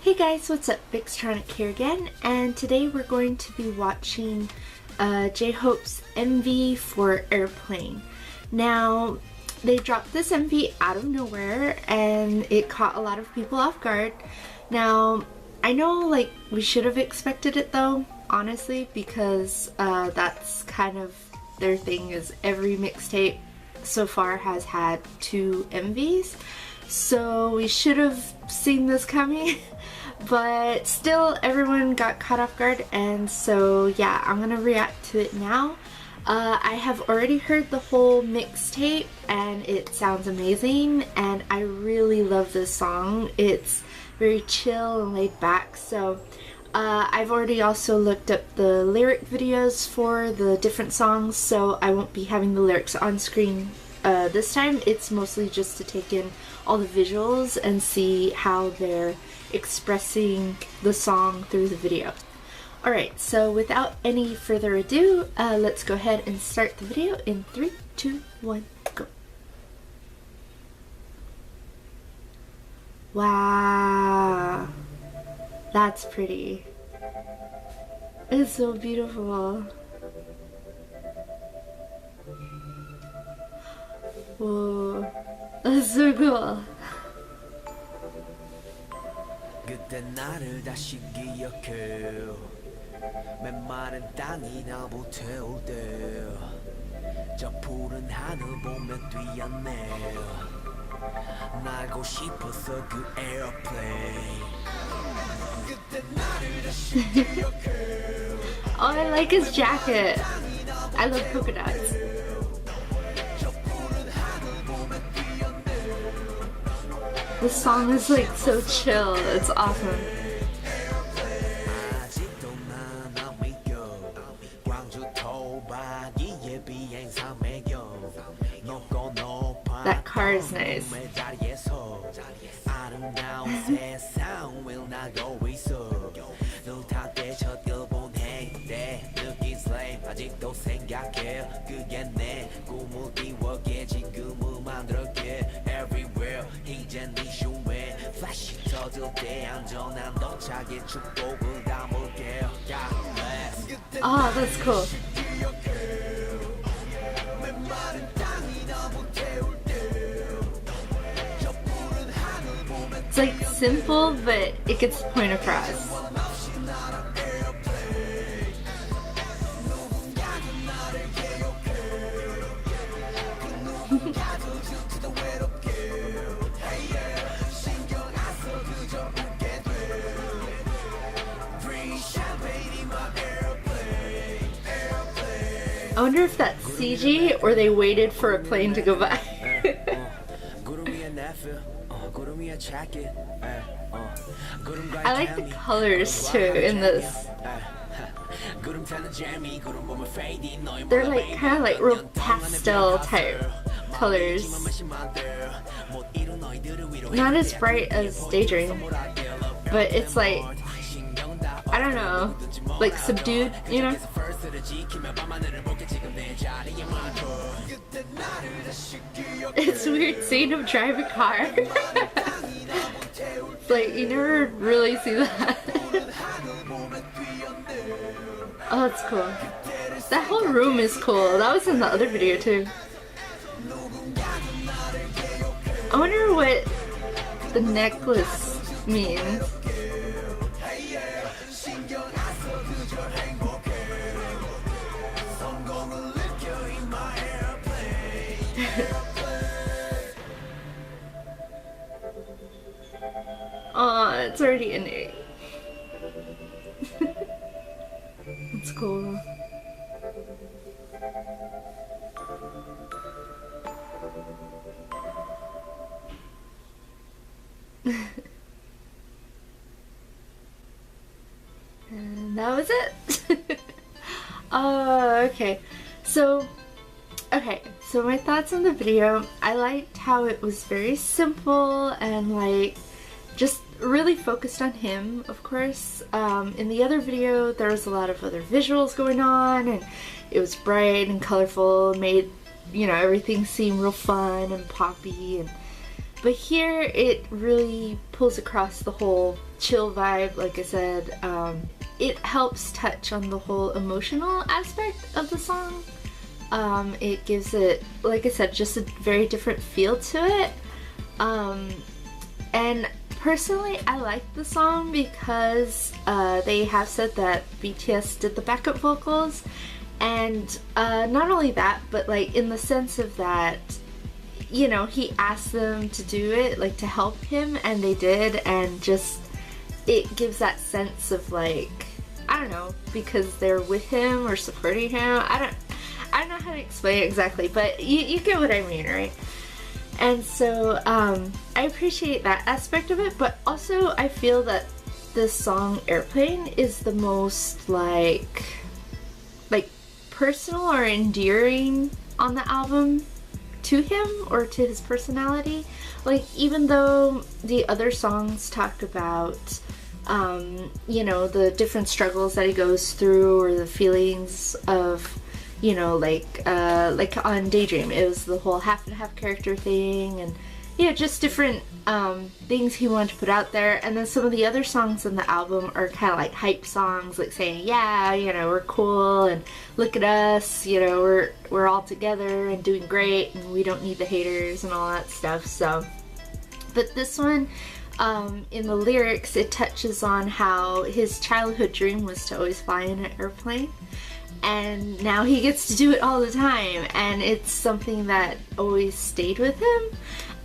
Hey guys, what's up? Vixtronic here again, and today we're going to be watching JHope's MV for Airplane. Now, they dropped this MV out of nowhere and it caught a lot of people off guard. Now, I know we should have expected it though, honestly, because that's kind of their thing, is every mixtape so far has had 2 MVs. So we should have seen this coming. But still, everyone got caught off guard, and so yeah, I'm gonna react to it now. I have already heard the whole mixtape and it sounds amazing, and I really love this song. It's very chill and laid back. So I've already also looked up the lyric videos for the different songs, so I won't be having the lyrics on screen this time. It's mostly just to take in all the visuals and see how they're expressing the song through the video. Alright, so without any further ado, let's go ahead and start the video in 3, 2, 1, go. Wow, that's pretty. It's so beautiful. Whoa, that's so cool. 그때 나를 다시 기억해 메마른 땅이 나보 태울 때 저 푸른 하늘 보며 뛰었네 날고 싶었어 그 에어플레인 그때 나를 다시 기억해 Oh, I like his jacket. I love polka dots. The song is so chill, it's awesome. That car is nice. Oh, that's cool. It's simple, but it gets the point across. I wonder if that's CG or they waited for a plane to go by. I like the colors too in this. They're kind of real pastel type colors. Not as bright as Daydream, but it's I don't know, subdued, you know? It's weird seeing him drive a car. It's you never really see that. Oh, that's cool. That whole room is cool. That was in the other video too. I wonder what the necklace means. Oh, it's already in there. It's cool. And that was it. Okay. So my thoughts on the video. I liked how it was very simple and just really focused on him, of course. In the other video there was a lot of other visuals going on, and it was bright and colorful, made everything seem real fun and poppy, But here it really pulls across the whole chill vibe, like I said. It helps touch on the whole emotional aspect of the song. It gives it, like I said, just a very different feel to it. And personally, I like the song because they have said that BTS did the backup vocals. And not only that, but like in the sense of that, you know, he asked them to do it, like to help him, and they did, and just it gives that sense of like, I don't know, because they're with him or supporting him. I don't know how to explain it exactly, but you get what I mean, right? And so I appreciate that aspect of it, but also I feel that this song Airplane is the most like personal or endearing on the album to him or to his personality. Like, even though the other songs talk about you know, the different struggles that he goes through or the feelings of, you know, like on Daydream, it was the whole half and half character thing, and yeah, just different things he wanted to put out there. And then some of the other songs in the album are kind of like hype songs, like saying, yeah, you know, we're cool and look at us, you know, we're all together and doing great and we don't need the haters and all that stuff. So, but this one, in the lyrics, it touches on how his childhood dream was to always fly in an airplane, and now he gets to do it all the time, and it's something that always stayed with him.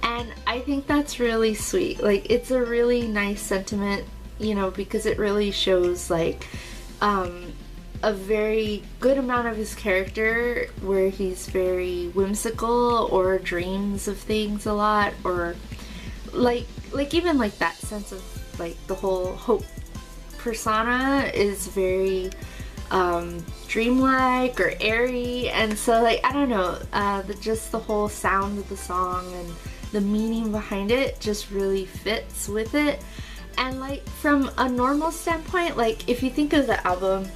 And I think that's really sweet. Like, it's a really nice sentiment, you know, because it really shows like a very good amount of his character where he's very whimsical or dreams of things a lot, or like even like that sense of like the whole Hope persona is very dreamlike or airy. And so like, I don't know, just the whole sound of the song and the meaning behind it just really fits with it. And like, from a normal standpoint, like if you think of the album,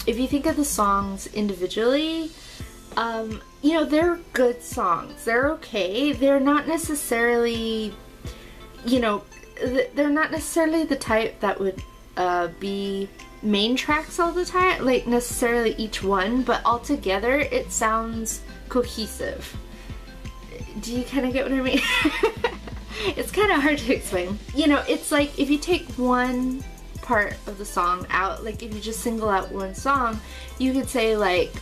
if you think of the songs individually, you know, they're good songs, they're okay, they're not necessarily, you know, they're not necessarily the type that would be main tracks all the time, like necessarily each one, but all together it sounds cohesive. Do you kind of get what I mean? It's kind of hard to explain. You know, it's like if you take one part of the song out, like if you just single out one song, you could say like,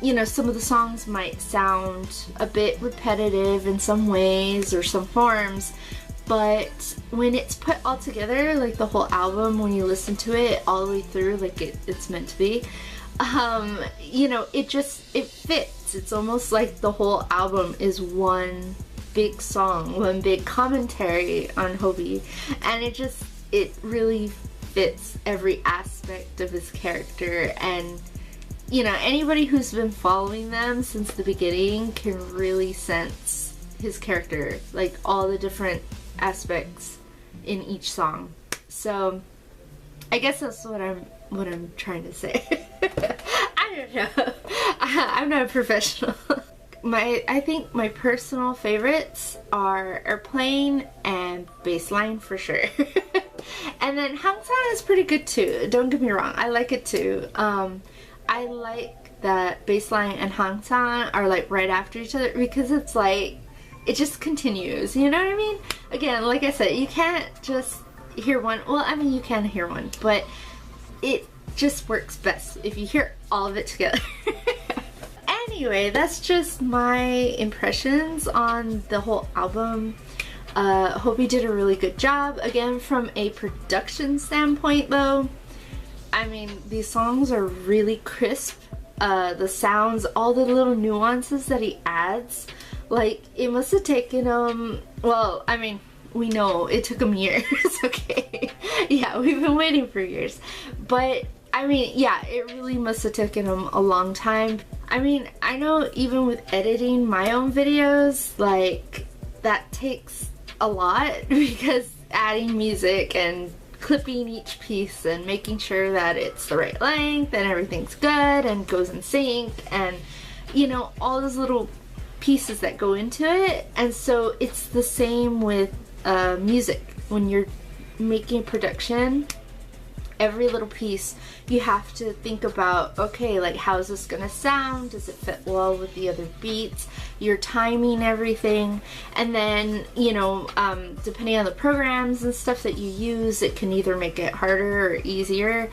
you know, some of the songs might sound a bit repetitive in some ways or some forms, but when it's put all together, like the whole album, when you listen to it all the way through, like it's meant to be, you know, it fits. It's almost like the whole album is one big song, one big commentary on Hobie, and it really fits every aspect of his character. And you know, anybody who's been following them since the beginning can really sense his character, like all the different aspects in each song. So I guess that's what I'm trying to say. I don't know. I'm not a professional. I think my personal favorites are Airplane and Baseline for sure. And then Hangsan is pretty good too. Don't get me wrong, I like it too. I like that Baseline and Hangsan are like right after each other because it's like it just continues. You know what I mean? Again, like I said, you can't just hear one. Well, I mean, you can hear one, but it just works best if you hear all of it together. Anyway, that's just my impressions on the whole album. Hope he did a really good job. Again, from a production standpoint though, I mean, these songs are really crisp. The sounds, all the little nuances that he adds, like it must have taken him, well, I mean, we know it took him years, okay? Yeah, we've been waiting for years. But I mean, yeah, it really must have taken him a long time. I mean, I know even with editing my own videos, like that takes a lot because adding music and clipping each piece and making sure that it's the right length and everything's good and goes in sync, and you know, all those little pieces that go into it. And so it's the same with music. When you're making a production, every little piece you have to think about, okay, like, how's this gonna sound? Does it fit well with the other beats? You're timing everything, and then, you know, depending on the programs and stuff that you use, it can either make it harder or easier.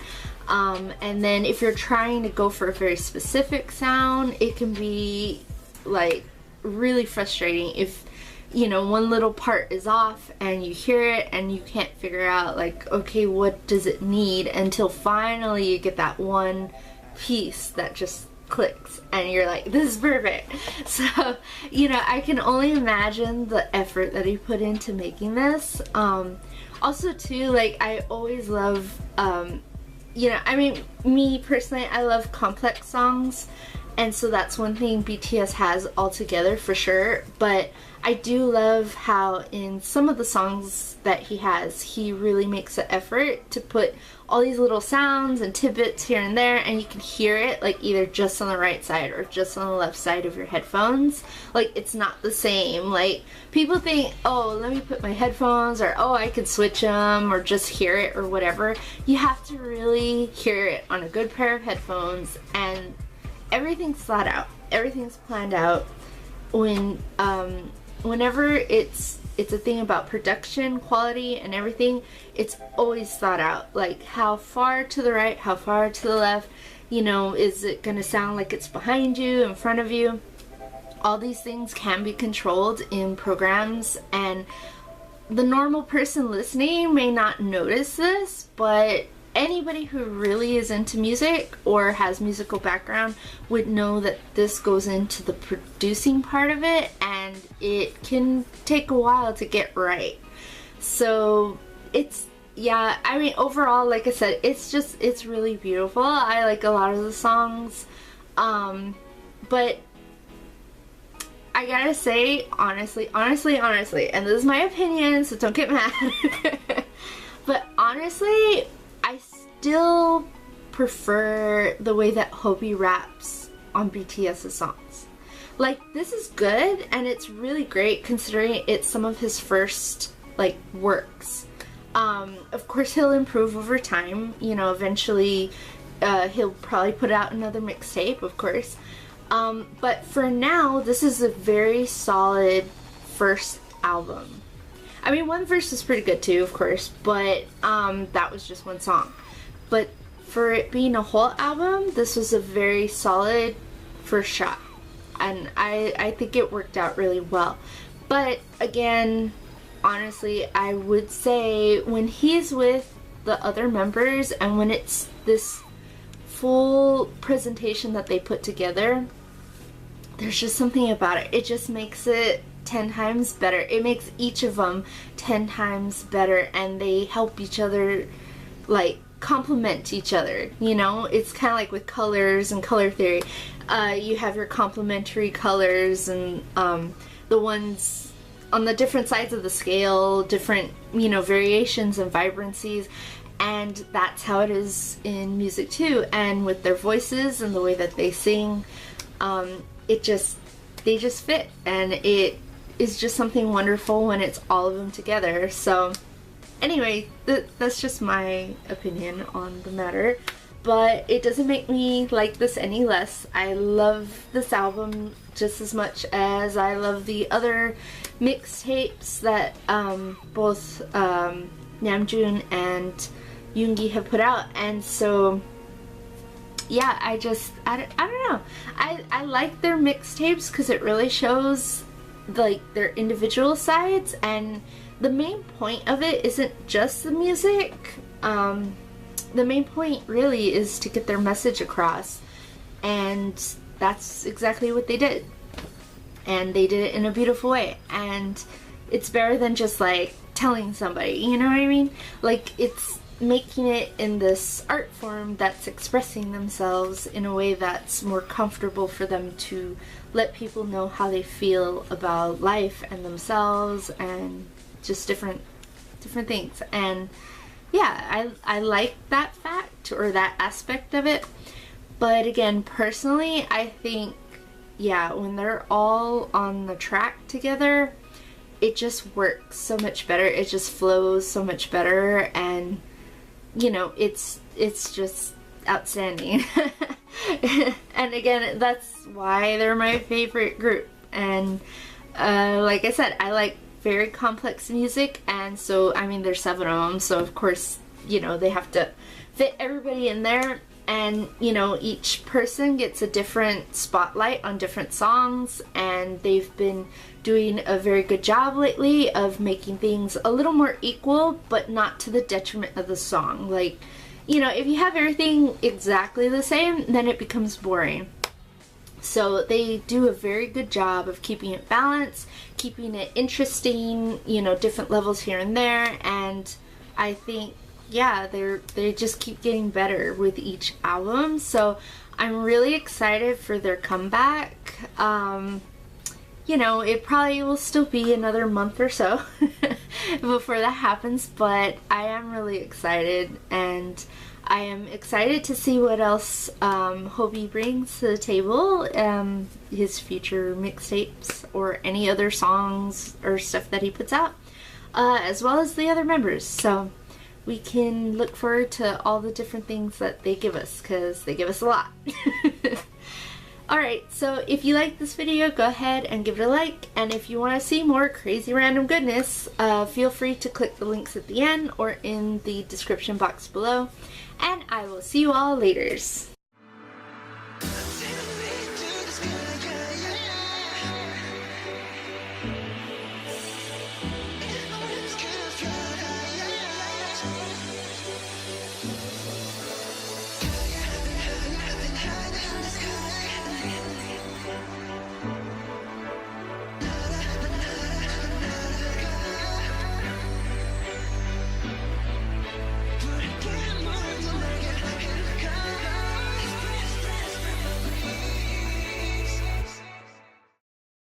And then if you're trying to go for a very specific sound, it can be like really frustrating if, you know, one little part is off and you hear it and you can't figure out, like, okay, what does it need, until finally you get that one piece that just clicks and you're like, this is perfect. So, you know, I can only imagine the effort that he put into making this. Also too, like, I always love, you know, I mean, me personally, I love complex songs, and so that's one thing BTS has altogether for sure. But I do love how in some of the songs that he has, he really makes an effort to put all these little sounds and tidbits here and there, and you can hear it, like, either just on the right side or just on the left side of your headphones. Like, it's not the same. Like, people think, oh, let me put my headphones, or oh, I could switch them, or just hear it, or whatever. You have to really hear it on a good pair of headphones, and everything's thought out. Everything's planned out. Whenever it's a thing about production quality and everything, it's always thought out. Like, how far to the right, how far to the left, you know, is it gonna sound like it's behind you, in front of you? All these things can be controlled in programs, and the normal person listening may not notice this, but anybody who really is into music or has musical background would know that this goes into the producing part of it, and it can take a while to get right. So it's, yeah, I mean, overall, like I said, it's really beautiful. I like a lot of the songs, but I gotta say, honestly, and this is my opinion, so don't get mad, but honestly, I still prefer the way that Hope raps on BTS's songs. Like, this is good, and it's really great considering it's some of his first, like, works. Of course, he'll improve over time. You know, eventually he'll probably put out another mixtape, of course. But for now, this is a very solid first album. I mean, one verse is pretty good too, of course, but that was just one song. But for it being a whole album, this was a very solid first shot. And I think it worked out really well. But again, honestly, I would say when he's with the other members and when it's this full presentation that they put together, there's just something about it. It just makes it 10 times better. It makes each of them 10 times better, and they help each other, like, complement each other, you know? It's kind of like with colors and color theory. You have your complementary colors and the ones on the different sides of the scale, different, you know, variations and vibrancies, and that's how it is in music too. And with their voices and the way that they sing, they just fit, and it is just something wonderful when it's all of them together. So anyway, that's just my opinion on the matter, but it doesn't make me like this any less. I love this album just as much as I love the other mixtapes that both Namjoon and Yoongi have put out. And so yeah, I don't know. I like their mixtapes because it really shows, like, their individual sides, and the main point of it isn't just the music. The main point really is to get their message across, and that's exactly what they did. And they did it in a beautiful way, and it's better than just, like, telling somebody, you know what I mean? Like, it's making it in this art form that's expressing themselves in a way that's more comfortable for them to let people know how they feel about life and themselves and just different things. And yeah, I like that fact or that aspect of it. But again, personally, I think yeah, when they're all on the track together, it just works so much better. It just flows so much better, and you know, it's just outstanding. And again, that's why they're my favorite group. And like I said, I like very complex music, and so I mean there's 7 of them, so of course, you know, they have to fit everybody in there, and you know, each person gets a different spotlight on different songs, and they've been doing a very good job lately of making things a little more equal, but not to the detriment of the song. Like, you know, if you have everything exactly the same, then it becomes boring. So they do a very good job of keeping it balanced, keeping it interesting, you know, different levels here and there, and I think, yeah, they just keep getting better with each album. So I'm really excited for their comeback. You know, it probably will still be another month or so before that happens, but I am really excited, and I am excited to see what else Hobie brings to the table, his future mixtapes or any other songs or stuff that he puts out, as well as the other members. So we can look forward to all the different things that they give us, because they give us a lot. Alright, so if you like this video, go ahead and give it a like, and if you want to see more crazy random goodness, feel free to click the links at the end or in the description box below, and I will see you all laters.